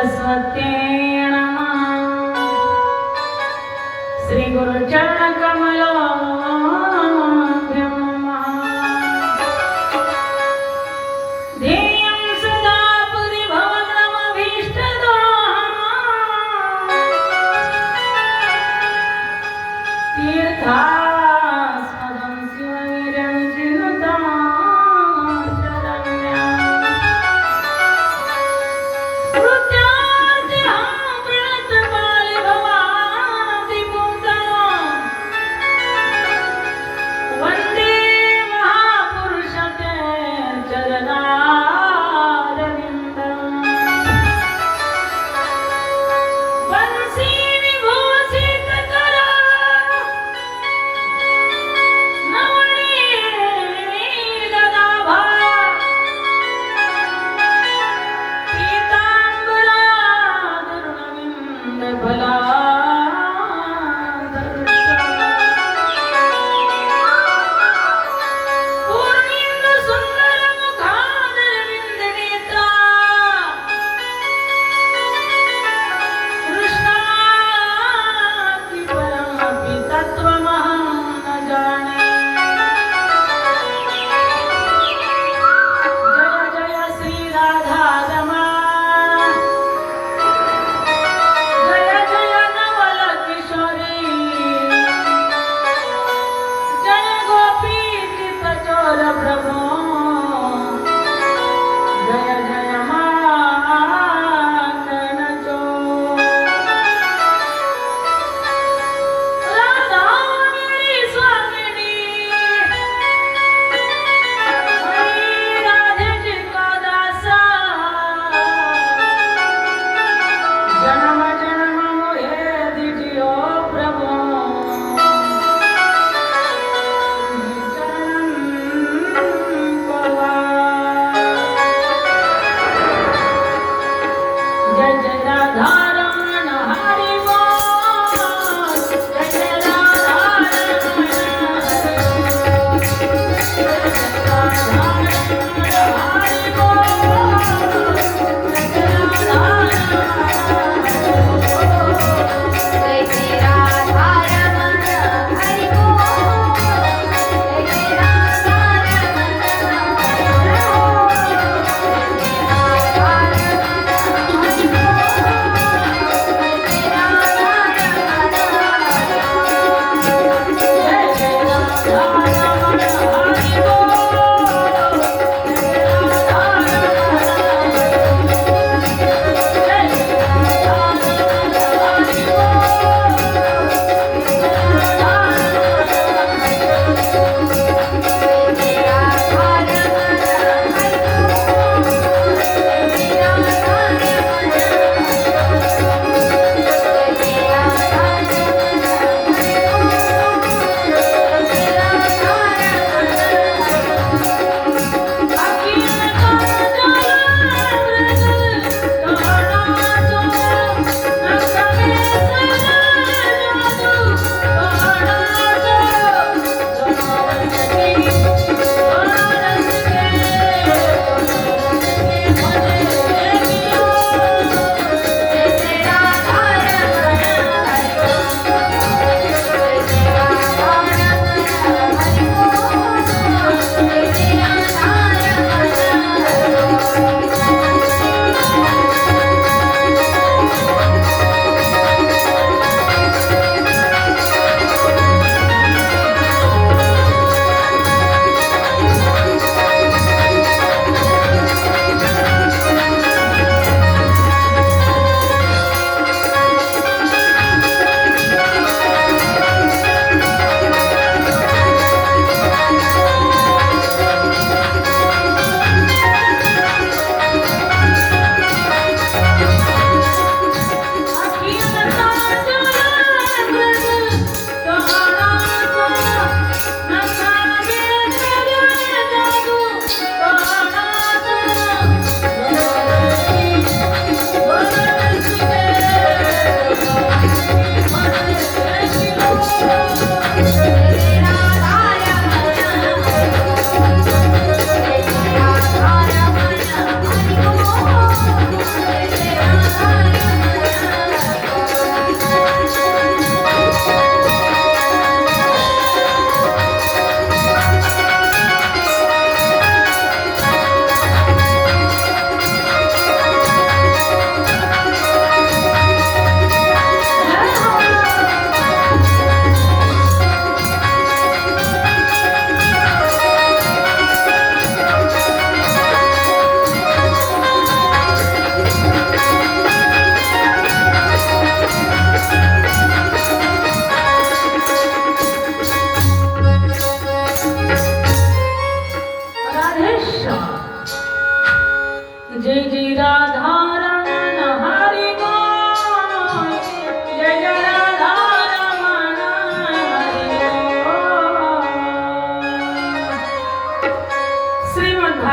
सरस्वत्यै नमः। श्री गुरुचरण कमलाभ्यं नमः। ध्येयं सदा परिभवग्नमभीष्टदोहम्। तीर्थास्पदं शिववीर्यं चिनुतं शरण्यम्। कृत्यार्तिहा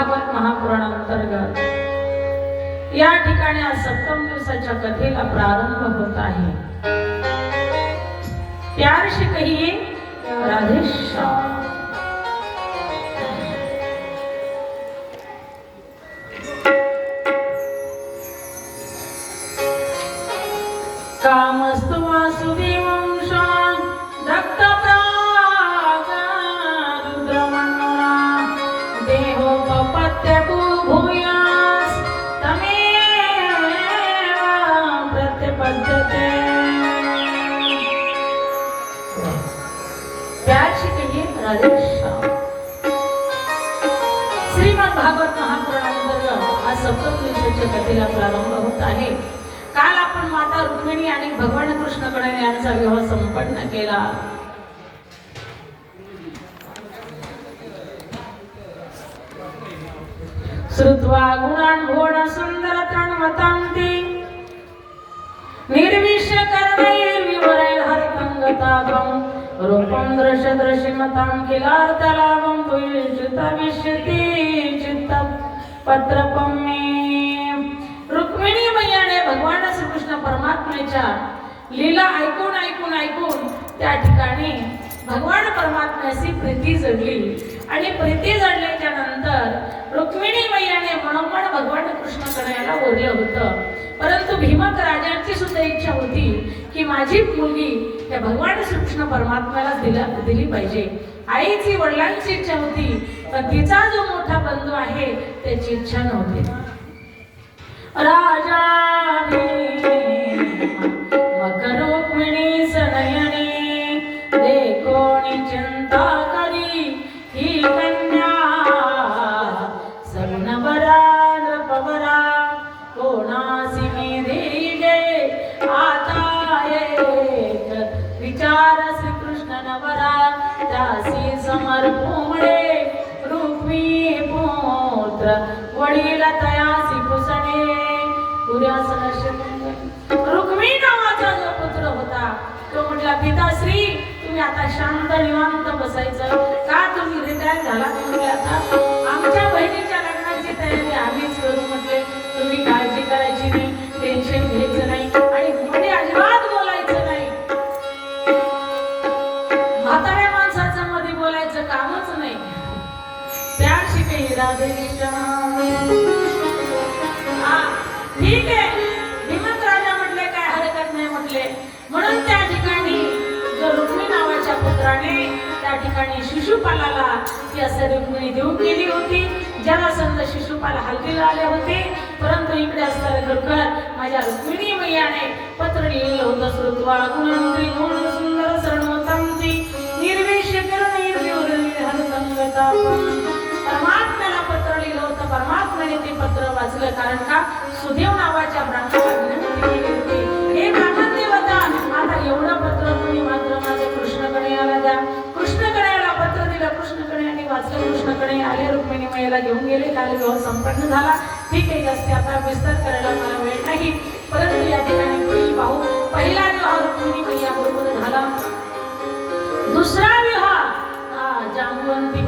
भागवत महापुराणांतर्गत या ठिकाणी आज सप्तम दिवसाच्या कथेला प्रारंभ होत आहे। प्यार से कहिए राधे श्याम। कामस्तु वासुदेवं दत्तप्रागरुद्रमण्डला देहोपपत्यको भूयास् तमेव प्रतिपद्यते। प्यार से कहिए राधे श्याम। श्रीमद् भागवत महापुराणांतर्गत आज सप्तम दिवसाच्या कथेला प्रारंभ होत आहे। काल आपण माता रुक्मिणी आणि भगवान कृष्णकडे यांचा विवाह संपन्न केला। श्रुत्वा गुणान् घोर सुंदर तन्वतांति निर्विश्य कर्णैर्विवरैर्हरितंगताभं रूपं दृश्यमतां किलार्तलाभं तुयिष्यति चित्तं पत्रपं मे। रुक्मिणी मैयाने भगवान श्रीकृष्ण परमात्म्याच्या लीला ऐकून त्या ठिकाणी भगवान परमात्म्याशी प्रीती जडली आणि प्रीती जडल्याच्या नंतर रुक्मिणी मैयाने मनोमन भगवान कृष्णाकडे याला बोललं होतं। परंतु भीमक राजांची सुद्धा इच्छा होती की माझी मुलगी त्या भगवान श्रीकृष्ण परमात्म्याला दिली पाहिजे। आईची वडिलांची इच्छा होती पण तिचा जो मोठा बंधू आहे त्याची इच्छा नव्हती। राजा रुक्मिणी सनयनी देखोनी चिंता करी ही कन्या सगुणबरा नृपबरा कोणासी मी देईले आता एक विचार श्रीकृष्ण नवरा त्यासी समर्पुणे रुक्मी पुत्र वडील तयासी पुसणे। रुक्मी नावाचा जो पुत्र होता तो म्हटला पिताश्री तुम्ही आता शांत निवांत बसायचं का, तुम्ही रिटायर झाला तुम्ही आता आमच्या बहिणीच्या लग्नाची तयारी आम्हीच करू म्हटले। तुम्ही काळजी करायची नाही, टेन्शन घ्यायचं नाही आणि मध्ये अजिबात बोलायचं नाही। म्हाताऱ्या माणसाचं मध्ये बोलायचं कामच नाही। प्यार शिके राधे श्याम। ठीक आहे भीमक राजा म्हटले काय हरकत नाही म्हटले। म्हणून त्या ठिकाणी जो रुक्मी नावाच्या पुत्राने त्या ठिकाणी शिशुपालाला ती असं रुक्मिणी देऊन गेली होती। जरासंध शिशुपाला हल्दीला आले होते परंतु इकडे असणारे दुर्गर माझ्या रुक्मिणी मैयाने पत्र लिहिलं होतं। श्रुत्वा गुणंत्री गुण सुंदर सर्वतंती निर्विश्य कर्णैर्विवरैर्हरितंगताभं। परमात्म्याला पत्र लिहिलं होतं, परमात्म्याने ते पत्र वाचलं कारण का सुदेव नावाच्या ब्राह्मणाला विनंती केली होती, हे ब्राह्मण देवता आता एवढं पत्र तुम्ही मात्र माझ्या कृष्णाकडे यायला द्या। कृष्णाकडे यायला पत्र दिलं, कृष्णाकडे आणि वाचलं, कृष्णाकडे आले, रुक्मिणी मैयाला घेऊन गेले। काल विवाह संपन्न झाला। ठीक आहे जास्त आता विस्तार करायला मला वेळ नाही परंतु या ठिकाणी पुढील पाहू। पहिला विवाह रुक्मिणी मैया बरोबर झाला। दुसरा विवाह जांबुवंती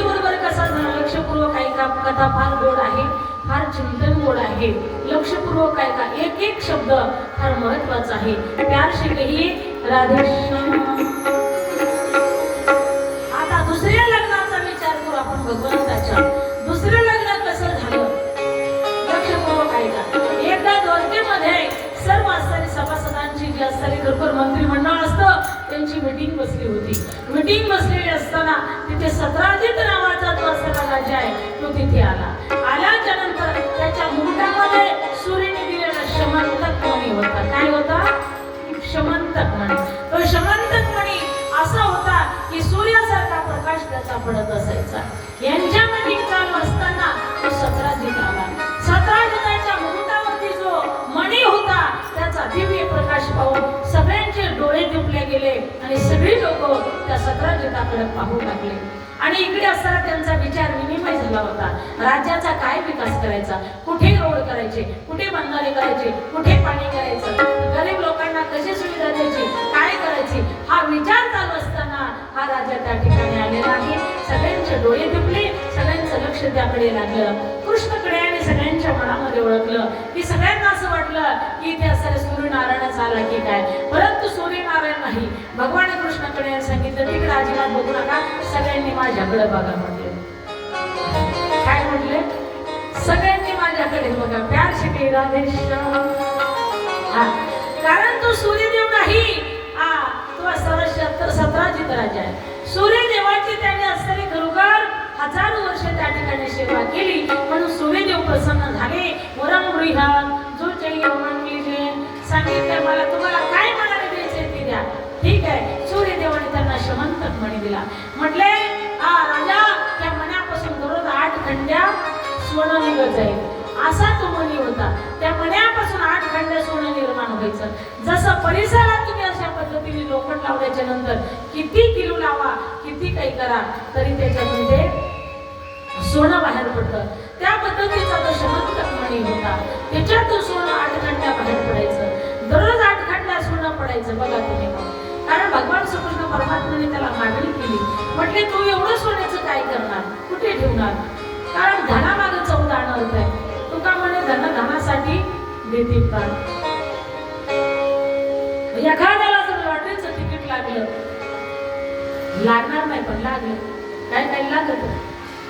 बरोबर कसा झाला लक्षपूर्वक ऐका। कथा फार गोड आहे, फार चिंतन गोड आहे। लक्षपूर्वक ऐका, एक एक शब्द फार महत्वाचा आहे। प्यार से कहिए राधे श्याम। आता दुसऱ्या लग्नाचा विचार करू आपण भगवंताच्या। दुसरं लग्न कसं झालं लक्षपूर्वक ऐका। एकदा द्वारकेमध्ये सर्व असणारी सभासदांची जी असणारी गरुड मंत्रिमंडळ असतं त्यांची मीटिंग बसली होती। मीटिंग बसलेली असताना तिथे सत्राजित नावाचा जो असणारा राजा आहे तो तिथे आल्याच्या नंतर त्याच्या मुंडामध्ये सूर्याने दिलेला शमंतक मणी होता। काय होता? शमंतक मणी। तो शमंतक मणी असा होता की सूर्यासारखा प्रकाश त्याचा पडत असायचा। यांच्या मीटिंग चालू असताना तो सत्राजित आला। सत्राजिताच्या मुंडावरती जो मणी होता त्याचा दिव्य प्रकाश पाहून सगळ्यांचे डोळे दिपले गेले आणि सगळी लोक त्या सत्राजिताकडे पाहू लागले। आणि इकडे असताना त्यांचा विचार विनिमय झाला होता, राज्याचा काय विकास करायचा, कुठे रोड करायचे, कुठे बंधारे करायचे, कुठे पाणी करायचं, गरीब लोकांना कशी सुविधा द्यायची, काय करायची, हा विचार चालू असताना हा राजा त्या ठिकाणी आलेला आहे। सगळ्यांचे डोळे दिपले, सगळ्यांचं लक्ष त्याकडे लागलं. कृष्णकडे आणि सगळ्यांच्या मनामध्ये ओळखलं की सगळ्यांना असं वाटलं की इथे असं सूर्यनारायणच आला की काय, परंतु सूर्यनारायण नाही. भगवान कृष्णाकडे सांगितलं तिकडे अजिबात बघू नका, सगळ्यांनी माझ्याकडे बघा म्हटले. काय म्हटले? सगळ्यांनी माझ्याकडे बघा. प्यार से राधेश्याम. कारण तो सूर्यदेव नाही, तो 17 राजा आहे. सूर्यदेवाची त्याने असलेली खरोखर हजारो वर्ष त्या ठिकाणी सेवा केली, म्हणून सूर्यदेव प्रसन्न झाले. वरम गृहात जो चाहिए मागितले, सांगितलं मला तुम्हाला काय मनाने द्यायचे ते द्या. ठीक आहे. सूर्यदेवाने त्यांना शमंतक मणी दिला. म्हटले राजा, त्या मण्यापासून दररोज 8 खंड्या सोनं निघत जाईल. असा तो मणी होता. त्या मण्यापासून 8 खंड्या सोनं निर्माण व्हायचं. जसं परिसरात तुम्ही अशा पद्धतीने लोखंड लावल्याच्या नंतर किती किलो लावा, किती काही करा, तरी त्याच्यामध्ये सोनं बाहेर पडतं. त्या पद्धतीचा तो शमंतक मणी होता. त्याच्यातून सोनं 8 खंड्या बाहेर पडायचं. दररोज 8 खंड्या सोनं पडायचं. बघा तुम्ही. कारण भगवान श्रीकृष्ण परमात्म्याने त्याला मागणी केली. म्हटले तू एवढं सोन्याचं काय करणार, कुठे ठेवणार? कारण धनामागे 14 अर्थ आहे. तू का म्हणे धनासाठी देते प्राण. एखाद्याला जर लॉटरीचं तिकीट लागलं, लागणार नाही पण लागलं, काही लागत,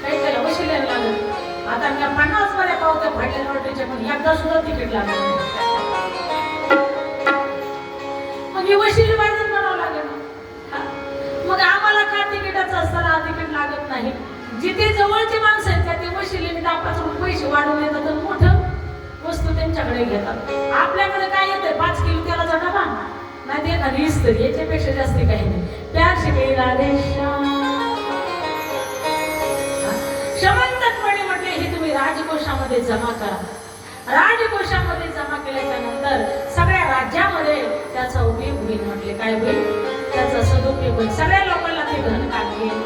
काही वशिल्याला लागत. आता मी 50 बऱ्या पावत्या फाडल्या लॉटरीच्या, पण एकदा सुद्धा तिकीट लागलं नाही. मग ही वशिली बाजून म्हणावं लागेल. मग आम्हाला का तिकिटाचं असताना तिकीट लागत नाही? जिथे जवळची माणसं आहेत त्या ते वशिलेने 10-5 रुपये पैसे वाढवून येतात, मोठं वस्तू त्यांच्याकडे घेतात. आपल्याकडे काय येतंय? 5 किलो तेलाचा डबा, नाही ते एखादी इस्त्री, याच्यापेक्षा जास्त काही नाही. प्यार से राधेश्याम. शमंतकपणे म्हटले हे तुम्ही राजकोषामध्ये जमा करा. राजकोषामध्ये जमा केल्याच्या नंतर सगळ्या राज्यामध्ये त्याचा उपयोग होईल. म्हटले काय होईल? त्याचा सदुपयोग होईल. सगळ्या लोकांना ते धन काढेल.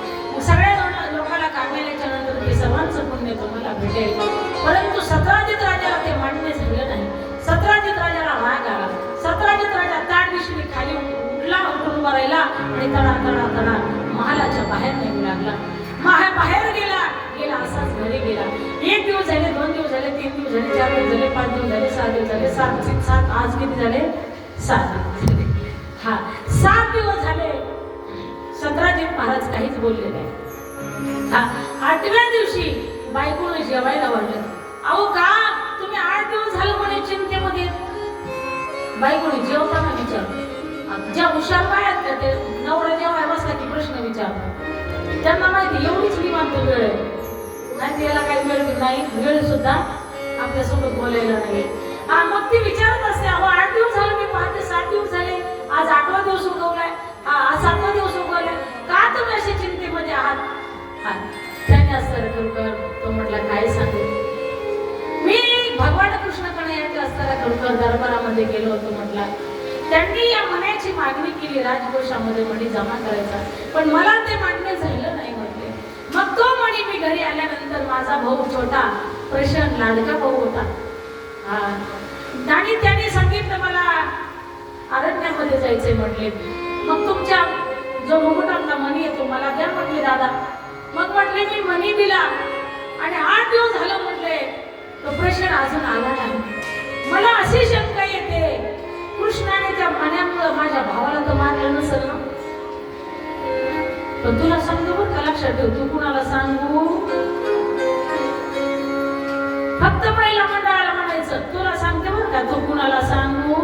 सगळ्या लोकांना काढल्याच्या नंतर ते सर्वांचं पुण्य तुम्हाला भेटेल. परंतु सत्राजित राजाला ते मान्य झालं नाही. सत्राजित राजाला राग आला. सत्राजित राजा ताट दिशेने खाली उठला, उठून बरायला आणि तडा तडा तडा महालाच्या बाहेर निघू लागला. बाहेर गेला असाच घरी गेला. 1 दिवस झाले, 2 दिवस झाले, 3 दिवस झाले, 4 दिवस झाले, 5 दिवस झाले, 6 दिवस झाले, 7 आज किती झाले? 7 दिवस झाले. 7 दिवस झाले. सत्राजित महाराज काहीच बोलले नाही. 8व्या दिवशी बायकोने जेवायला वाढलं. अहो का तुम्ही 8 दिवस झालं म्हणे चिंतेमध्ये? बायकोने जेवताना विचारलं. ज्या हुशार बायात का ते नवरा जेवाय बसला की प्रश्न विचारतो. त्यांना माहिती एवढीच निवांत वेळ आहे, नाही त्याला काही वेळ नाही, वेळ सुद्धा आपल्यासोबत बोलायला नाही. मग ती विचारत असते, अहो 8 दिवस झाले मी पाहते, 7 दिवस झाले, आज 8वा दिवस उगवलाय, आज 7वा दिवस उगवलाय, का तुम्ही अशा चिंतेमध्ये आहात? त्याने अस्तर खरोखर तो म्हटला काय सांगू, मी भगवान कृष्णकडे यायचे असताना खरोखर दरबारामध्ये गेलो होतो. म्हटला त्यांनी या मण्याची मागणी केली, राजकोषामध्ये मणी जमा करायचा, पण मला ते मान्य झालं नाही म्हटले. मग तो मणी मी घरी आल्यानंतर माझा भाऊ छोटा प्रशांत लाडका भाऊ होता, आणि त्याने सांगितलं मला अरण्यामध्ये जायचंय म्हटले. मग तुमच्या जो मुकुटातला मणी येतो मला द्या म्हटले दादा. मग म्हटले मी मणी दिला आणि 8 दिवस झालं म्हटले तो प्रश्न अजून आला नाही. मला अशी शंका येते कृष्णाने त्या मण्यामुळे माझ्या भावाला तर मारलं नसेल ना. पण तुला सांगतो बरं का, लक्षात ठेव, तू कुणाला सांगू, फक्त महिला मंडळाला म्हणायचं तुला सांगते बरं का, तू कुणाला सांगू.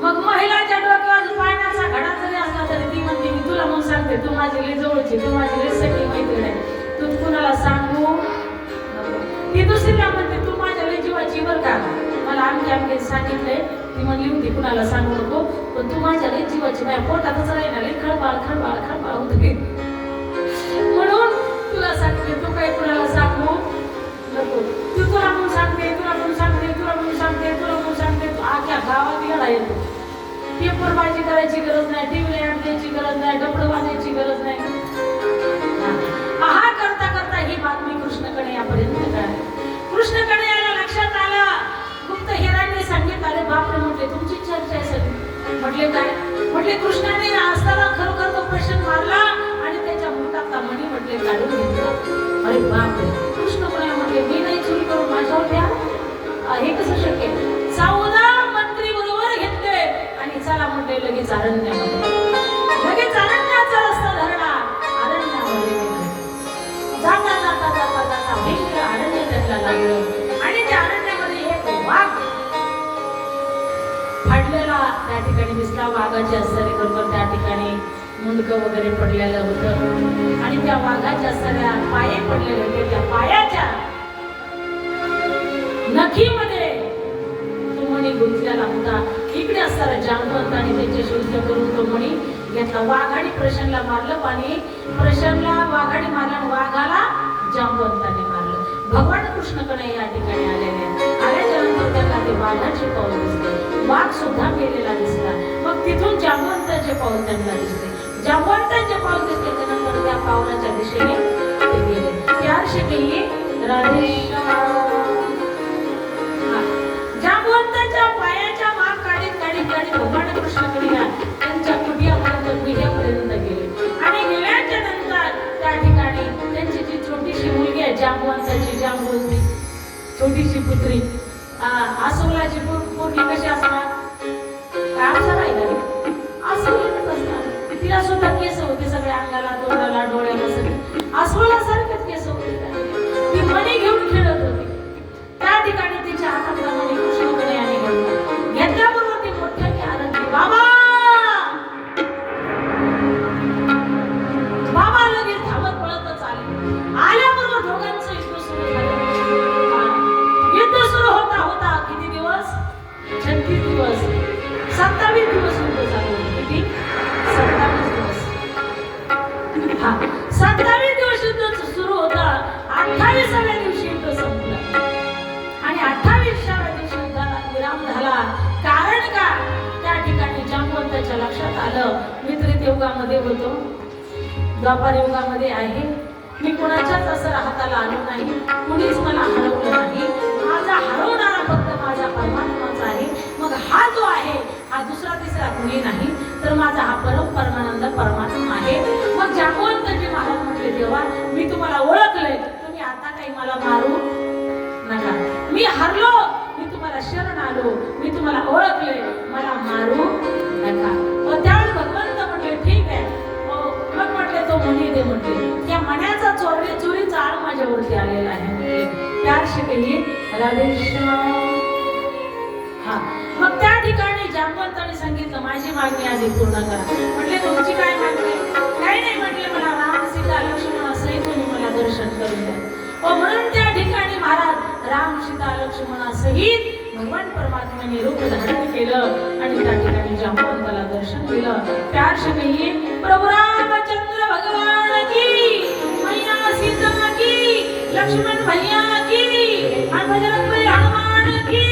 मग महिलाच्या डोक्यावर पाण्याचा घडा जरी असला तरी ती म्हणते मी तुला म्हणून सांगते, तू माझी लई जवळची, तू माझी लई सगळी मैत्रीण आहे, तू कुणाला सांगू. ती दुसरीला म्हणते तू माझ्या लई जीवाची बरं का, मला आमके सांगितलंय, ती म्हणली होती कुणाला सांगू नको, पण तू माझ्या लई जीवाची, माझ्या पोटातच राहिना लई खळबाळ होते, म्हणून तुला सांगते, तू काही कुणाला सांगू नको. तू तुला म्हणून सांगते, तुला म्हणून सांगते, तुला म्हणून सांगते, तुला म्हणून सांगते, तू आख्या गावात येडा येतो. पेपरबाजी करायची गरज नाही, टीव्हीला ऍड द्यायची गरज नाही, डबडं वाजायची गरज नाही. हा करता करता ही बातमी कृष्णाकडे यापर्यंत काय, कृष्णाकडे यायला लक्षात आलं. गुप्त हेरांनी सांगितलं, अरे बापरे म्हटले तुमची चर्चा आहे सगळी. म्हटले काय? म्हटले कृष्णाने असताना खरोखर तो प्रश्न मारला आणि त्याच्या मुठातला मणी म्हटले काय दिसला वाघाची असणारी बरोबर त्या ठिकाणी मुंडकं वगैरे पडलेलं होतं आणि त्या वाघाच्या असणाऱ्या पाये पडलेले होते. त्या पायाच्या नखीमध्ये तो मणी गुंतलेला होता. इकडे असणारा जांबवंत आणि त्याचे शुद्ध करून तो मणी घेतला. वाघाने प्रशनला मारलं आणि प्रशनला वाघाने मारलं, वाघाला जांबवंताने मारलं. भगवान कृष्णकडे या ठिकाणी आलेले आल्याच्या नंतर त्यांना ते वाघाचे पाऊल दिसते, वाघ सुद्धा मेलेला दिसला. मग तिथून जांबवंताचे पाऊल त्यांना दिसते, जांबवंताचे पाऊल दिसते. त्यानंतर त्या पावलाच्या दिशेने ते गेले. त्याशिवाय राधेश्याम जांबवंताच्या पायाच्या माग काढीत काढीत काढीत भगवान कृष्णाकडे त्यांच्या कुटियापर्यंत गेले आणि गेल्याच्या नंतर त्या ठिकाणी त्यांची जी छोटीशी मुलगी आहे जांबवंताची, जांबवंती छोटीशी पुत्री, आसोलाची पोरगी कशी असणार, काय असणार आहे का, आसोलाच असणार. तिला सुद्धा केस होते सगळ्या अंगाला, तोंडाला, डोळ्याला सगळे आसोला सारखेच केस होते. ती मणी घेऊन खेळत होती. त्या ठिकाणी तिच्या हातातला मणी कृष्णाकडे आणि घेतल्याबरोबर ती मोठ्याने आनंदी, बाबा बाबा लगेच धावत पळतच आले. आल्याबरोबर दोघांचं युद्ध सुरू झालं. युद्ध सुरू होता होता किती दिवस, 36 दिवस, 27 दिवस युद्ध चालू होतं. किती, 27 दिवस. 27 दिवस युद्ध सुरू होतं. 28व्या दिवशी युद्ध संपलं आणि 28व्या दिवशी युद्धाला विराम झाला. कारण का, त्या ठिकाणी जांबवंताच्या लक्षात आलं मी त्रेतयुगामध्ये होतो, द्वापार युगामध्ये आहे, मी कोणाच्याच असं हाताला आलो नाही, कुणीच मला हरवलं नाही. माझा हरवणारा फक्त माझा परमात्माच आहे. मग हा जो आहे हा दुसरा तिसरा कुणी नाही, तर माझा हा परमानंद परमात्मा आहे. मग जांबवंतजी महाराज म्हटले, देवा मी तुम्हाला ओळखलंय, तुम्ही आता काही मला मारू नका. मी हरलो, मी तुम्हाला शरण आलो, मी तुम्हाला ओळखले, मला मारू नका. व त्यावेळी भगवंत म्हटले ठीक आहे. मग म्हटले तो मणी दे म्हटले. त्या मण्याचा चोरीचा आळ माझ्यावरती आलेला आहे म्हटले. त्याशिवाय राधेश्याम. मग त्या ठिकाणी जांबवंताने सांगितलं माझी मागणी आधी पूर्ण करा. म्हटले तुमची काय मागणी, काही नाही म्हटले, मला राम सीता लक्ष्मण सहित तुम्ही मला दर्शन करून द्या. म्हणून त्या ठिकाणी महाराज राम सीता लक्ष्मणा सहित भगवान परमात्म्याने रूप धारण केलं आणि त्या ठिकाणी जांबवंताला दर्शन दिलं. त्याशिवाय प्रभू रामचंद्र भगवान की, मैया सीता की, लक्ष्मण भैया की, आणि बजरंग बली हनुमान की.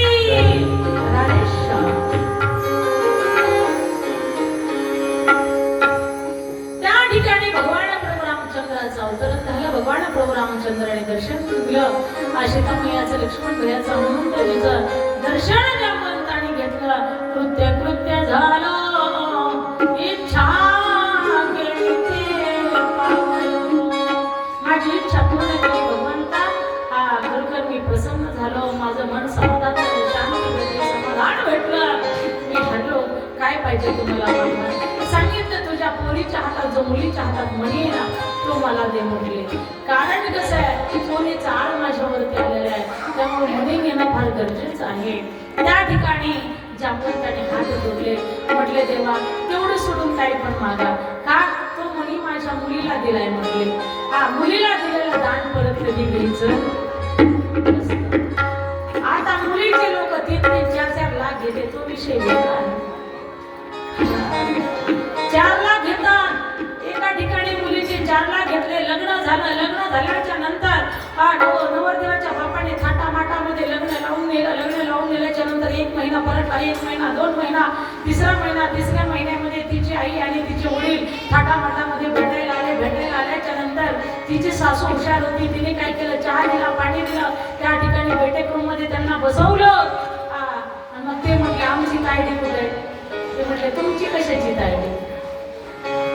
त्या ठिकाणी भगवान प्रभू रामचंद्राचा अवतरण झालं. भगवान प्रभू रामचंद्राने दर्शन घेतलं. सीता मैयाचं, लक्ष्मण भैयाचं, हनुमंताजीचं दर्शन जांबवंताने घेतलं. कृत्य कृत्य झालं, इच्छा केली ते पावलो. माझी इच्छा पूर्ण केली भगवंता. खरोखर मी प्रसन्न झालो, माझं मन समाधान झालं, शांती भेटली, समाधान भेटलं. मी हरलो, काय पाहिजे तुम्हाला मागणार. सांगितलं तुझ्या पोरीच्या हातात जो मुलीच्या हातात मणी आहे ना तो मला दे म्हटले. कारण कसं आहे, सोनेचा आळ माझ्यावरती आलेला आहे, त्यामुळे मणी घेणं फार गरजेचं आहे. त्या ठिकाणी जांबवंताने हात जोडले, म्हटले देवा तेवढं सोडून काही पण मागा. का, तो मणी माझ्या मुलीला दिलाय म्हटले. मुलीला दिलेलं दान परत कधी घ्यायचं. आता मुलीचे लोक 3-4 लाख घेते, तो विषय वेगळा आहे. 4 लाख घेतात. एका ठिकाणी मुलीचे 4 लाख घेतले, लग्न झालं. लग्न झाल्याच्या नंतर नवरदेवाच्या बापाने थाटामाटामध्ये लग्न लावून नेलं. लग्न लावून नेल्याच्या नंतर 1 महिना परतला, 1 महिना, 2 महिना, 3रा महिना. 3ऱ्या महिन्यामध्ये तिची आई आणि तिचे वडील थाटामाटामध्ये भेटायला आले. भेटायला आल्याच्या नंतर तिची सासू हुशार होती, तिने काय केलं, चहा दिला, पाणी दिलं. त्या ठिकाणी बैठक रूम मध्ये त्यांना बसवलं. मग ते म्हटले आमची तायडी कुठे. ते म्हटले तुमची कशाची तायडी.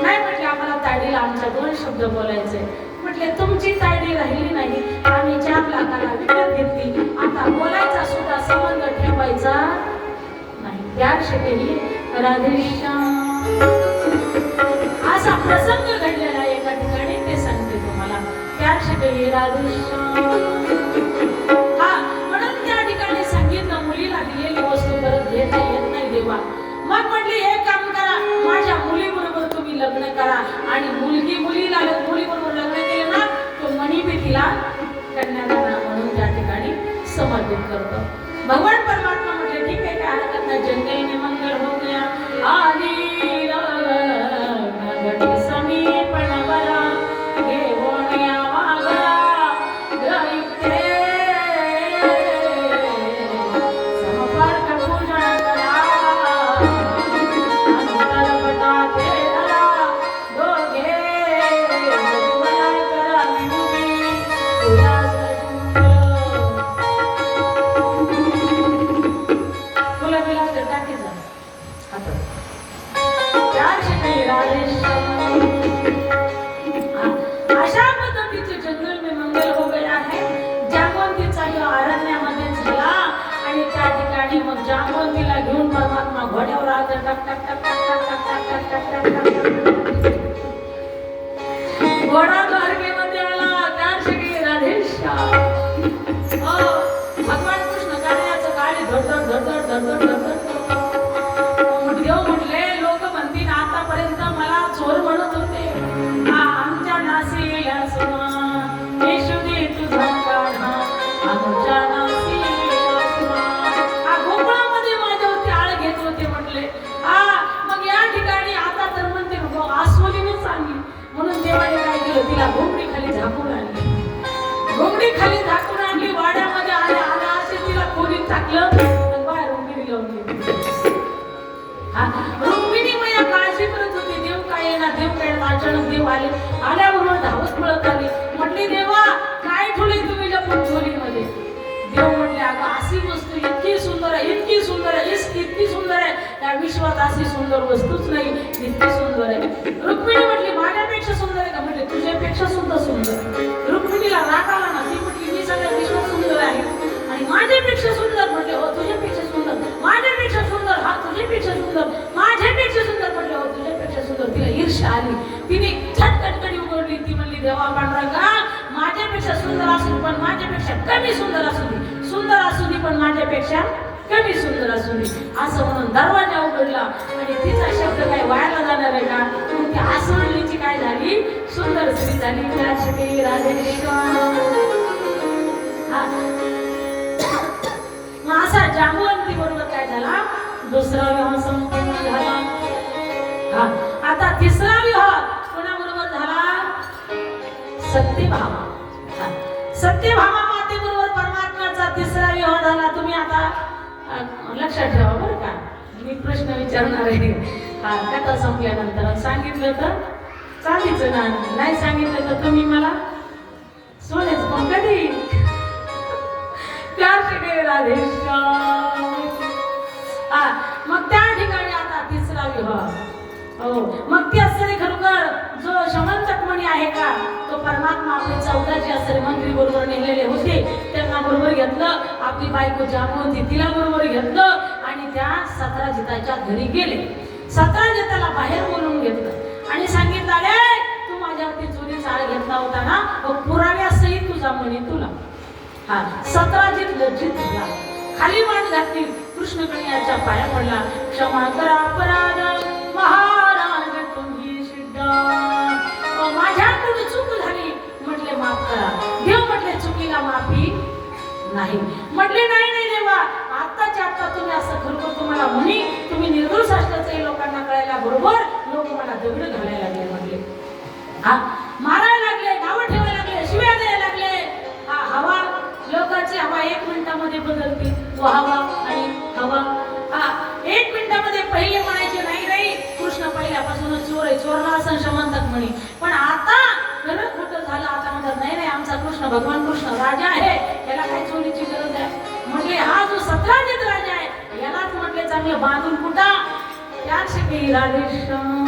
नाही म्हटले आम्हाला तायडीला आमच्या 2 शब्द बोलायचे. म्हटले तुमची तायडी राहिली नाही, आम्ही 4 लाखाला विकत घेतली, आता बोलायचा सुद्धा संबंध ठेवायचा नाही. त्याशिवाय राधेश्याम असा प्रसंग घडलेला एका ठिकाणी, ते सांगते तुम्हाला. त्याशिवाय राधेश्याम. म्हणून त्या ठिकाणी सांगितलं मुलीला दिलेली वस्तू परत घेता येत नाही देवा. मग म्हटली एक करा आणि मुलीला मुलीबरोबर लग्न केलं ना तो मणी बी तिला कन्यादान म्हणून त्या ठिकाणी समर्पित करतो. भगवान परमात्मा म्हटले ठीक आहे, काय हरकत नाही. जंगल में मंगल हो गया आली नगरी समीपण बरा घेऊन मागरा ग्रहिते समपर्क पूजन करा अंतर पटाते धरा दोघे भगवान करा निंदी उदास तुला बिला टाकी जा आता अशा पद्धतीचे जंगल में मंगल हो गया है. जांबवंतीचा अरण्यामध्ये झाला आणि त्या ठिकाणी मग जांबवंतीला घेऊन परमात्मा घोड्यावर आला. टक टक टक टक टक टक टक टक टक टक घोडा द्वारकेमध्ये आला. कार्तिकी राधेश्याम भगवान कृष्ण कार्याचं काळी धडधड धडधड धडधड धडधड म्हटले लोक म्हणतील आतापर्यंत मला चोर म्हणत होते. आमच्या नासीला सुना येशुदे तुझा काढा आमच्या नासीला सुना गोकुळामध्ये माझ्यावरती आळ घेत होते म्हटले. मग या ठिकाणी आता तर म्हणते आसवलीने सांगली म्हणून देवाने काय केलं तिला घोंगडी खाली झाकून आणली. घोंगडी खाली झाकून आणली. वाड्यामध्ये आल्या आल्या असे तिला खोलीत टाकलं बाहेर रुंगडी लावून रुक्मिणी मैया काळजी करत होती. देव काय येणार देव काय अचानक देव आले. आल्याबरोबर धावत पळत आले. म्हटली देवा काय ठेवले तुम्ही लपून खोलीमध्ये. देव म्हटले अगं अशी वस्तू इतकी सुंदर आहे इतकी सुंदर आहे इतकी सुंदर आहे त्या विश्वात अशी सुंदर वस्तूच नाही इतकी सुंदर आहे. रुक्मिणी म्हटली माझ्यापेक्षा सुंदर आहे का. म्हटले तुझ्यापेक्षा सुद्धा सुंदर. रुक्मिणीला राग आला ना. ती म्हटली मी सगळ्या विश्वात सुंदर आहे आणि माझ्यापेक्षा सुंदर. म्हटले हो तुझ्यापेक्षा सुंदर. माझ्यापेक्षा सुंदर. हा तुझ्यापेक्षा सुंदर. माझ्यापेक्षा सुंदर. म्हटले हो तुझ्यापेक्षा सुंदर. तिला ईर्ष्या आली. तिने छटकटकडी उघडली. ती म्हणली देवा पांडुरंगा माझ्यापेक्षा सुंदर असू पण माझ्यापेक्षा कमी सुंदर असू दे. सुंदर असू दे पण माझ्यापेक्षा कमी सुंदर असू दे असं म्हणून दरवाजा उघडला. आणि तिचा शब्द काय वायाला जाणार आहे का. मग ती आसवलीची काय झाली सुंदर स्त्री झाली. कार्तिकी राधेश्याम असा जांबवंती बरोबर काय झाला दुसरा विवाह संपन्न झाला. आता तिसरा विवाह कोणाबरोबर झाला सत्यभामा. सत्यभामा मातेबरोबर परमात्म्याचा तिसरा विवाह झाला. तुम्ही आता लक्षात ठेवा बरं का. मी प्रश्न विचारणार आहे. कथा संपल्यानंतर सांगितलं तर चालीचं ना नाही सांगितलं तर तुम्ही मला सोन्याचं पण कधी कार्तिकी राधेश्याम. मग त्या ठिकाणी आता तिसरा विवाह. हो मग ती असरी खरोखर जो शमंतकमणी आहे का तो परमात्मा आपले 14 जे असरी मंत्री बरोबर नेलेले होते त्यांना बरोबर घेतलं. आपली बायको जांबवंती तिला बरोबर घेतलं आणि त्या 17 जिताच्या घरी गेले. 17 जिताला बाहेर बोलवून घेतलं आणि सांगितलं अरे तू माझ्यावरती चोरीचा आळ घेतला होता ना पुराव्यासहित तुझा म्हणी तुला. 17 जित लज्जित झाला. खाली मान घातली. कृष्ण कन्याच्या पाया पडला. क्षमा करा अपराध महाराज तुम्ही सिद्ध. माझ्याकडून चूक झाली म्हटले माफ करा. देव म्हटले चुकीला माफी नाही. म्हटले नाही नाही देवा आत्ताच्या आत्ता तुम्ही असं खरोखर तुम्हाला म्हणी तुम्ही निर्दोष असल्याचं लोकांना कळायला बरोबर लोक मला दगड घालायला लागले. म्हटले मारायला लागले नावं ठेवायला लागले शिव्या द्यायला लागले. हवा लोकांची हवा 1 मिनिटामध्ये बदलते. हवा आणि हवा 1 मिनिटामध्ये पहिले म्हणायचे नाही नाही कृष्ण पहिल्यापासूनच चोर आहे चोरला असं शमंतक म्हणे. पण आता खरं खोटं झालं. आता म्हणतात नाही नाही आमचा कृष्ण भगवान कृष्ण राजा आहे याला काय चोरीची गरज आहे. म्हटले हा जो 17 जित राजा आहे यालाच म्हटले चांगलं बांधून कुठा कार्तिकी राधेश्याम.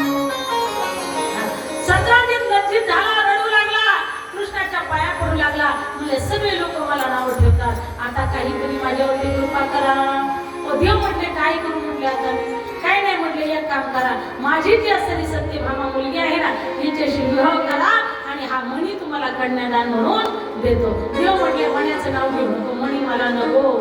17 जित लज्जित झाला रडू लागला. कृष्णाच्या पाया पडू लागला. म्हणजे सगळे लोक मला नाव ठेवतात. आता काहीतरी माझ्यावरती कृपा करा. देव म्हटले काय करू. म्हटले आता काय नाही. म्हटले एक काम करा माझी जी असलेली सत्यभामा मुलगी आहे ना हिच्याशी विवाह करा आणि हा मणी तुम्हाला कन्यादान म्हणून देतो. देव म्हटले मण्याचं नाव घेऊ नको. मणी मला नको.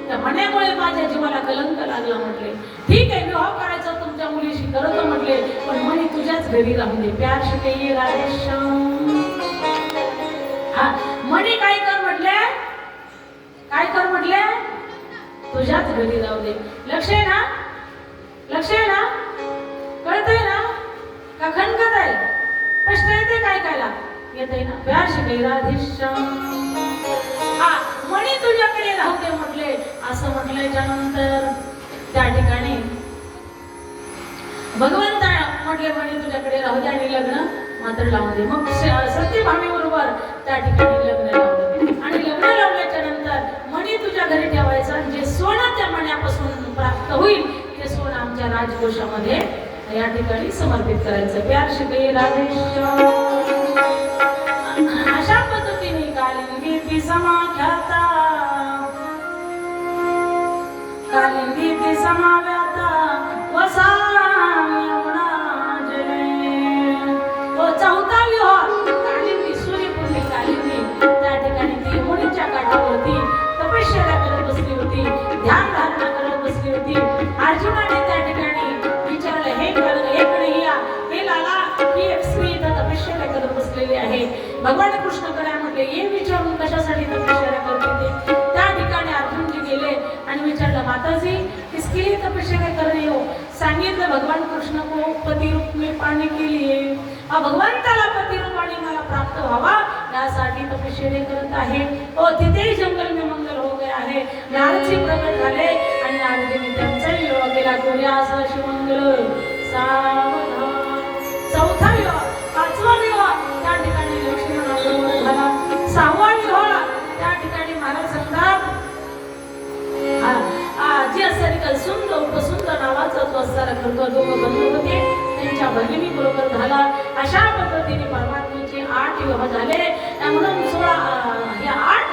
त्या मण्यामुळे माझ्या जीवाला कलंक लागला. म्हटले ठीक आहे विवाह करायचा तुमच्या मुलीशी करतो म्हटले, पण मणी तुझ्याच घरी राहू दे. प्यार शिकई राधेश्याम. हा मणी काय कर म्हटले, काय कर म्हटले, तुझ्याच घरी राहू दे. लक्ष आहे ना, लक्ष आहे ना, कळतंय ना का खणखत आहे, स्पष्ट येते काय कायला येते ना. प्यार शिकई राधेश्याम. हा मणी तुझ्याकडे राहू दे म्हटले. असं म्हटल्याच्या नंतर त्या ठिकाणी भगवंता म्हटले मणी तुझ्याकडे राहू दे आणि लग्न मात्र लावून दे. मग सत्यभामी बरोबर त्या ठिकाणी लग्न लावलं आणि लग्न लावल्याच्या नंतर मणी तुझ्या घरी ठेवायचं. जे सोनं त्या मण्यापासून प्राप्त होईल ते सोनं आमच्या राजकोषामध्ये या ठिकाणी समर्पित करायचं. प्यार शिकई राधेश्याम. अशा पद्धतीने कालिंदी ती समाख्याता, कालिंदी ती समाव्याता वसा यमुना जले. तो चौथा विवाह कालिंदी, सूर्यपुत्री कालिंदी त्या ठिकाणी ती यमुनेच्या काठावरती तपश्चर्या करत बसली होती, ध्यान धारणा करत बसली होती. अर्जुनाने त्या ठिकाणी विचारलं, हे कन्हैया, हे लाला, ही एक स्त्री इथं तपश्चर्या करत बसलेली आहे. भगवान कृष्ण कडे म्हटले, ये विचारून कशासाठी तपश्चर्या करते ते. त्या ठिकाणी अर्जुनजी गेले आणि विचारलं, माताजी किसके लिए तपश्चर्या कर रही हो. सांगितलं, भगवान कृष्ण को पती रूप में पाने के लिए, भगवंताला पती रूपाने मला प्राप्त व्हावा यासाठी तपश्चर्या करत आहे. ओ तिथेही जंगल में मंगल हो गया आहे. नारदजी प्रकट झाले आणि नारदजीने त्यांचा विवाह केला. कोऱ्या असा शिवमंगल सावधान. चौथा विवाह, पाचवा विवाह त्या ठिकाणी लक्ष्मणाबरोबर झाला. सहावा विवाह त्या ठिकाणी महाराज सांगतात, जे सरिकल सुंदर उपसुंदर नावाचा जो असणारा खर्च दोघं बंधू होते त्यांच्या भगिनी बरोबर झाला. अशा पद्धतीने परमात्म्याचे 8 विवाह झाले. म्हणून 16 या 8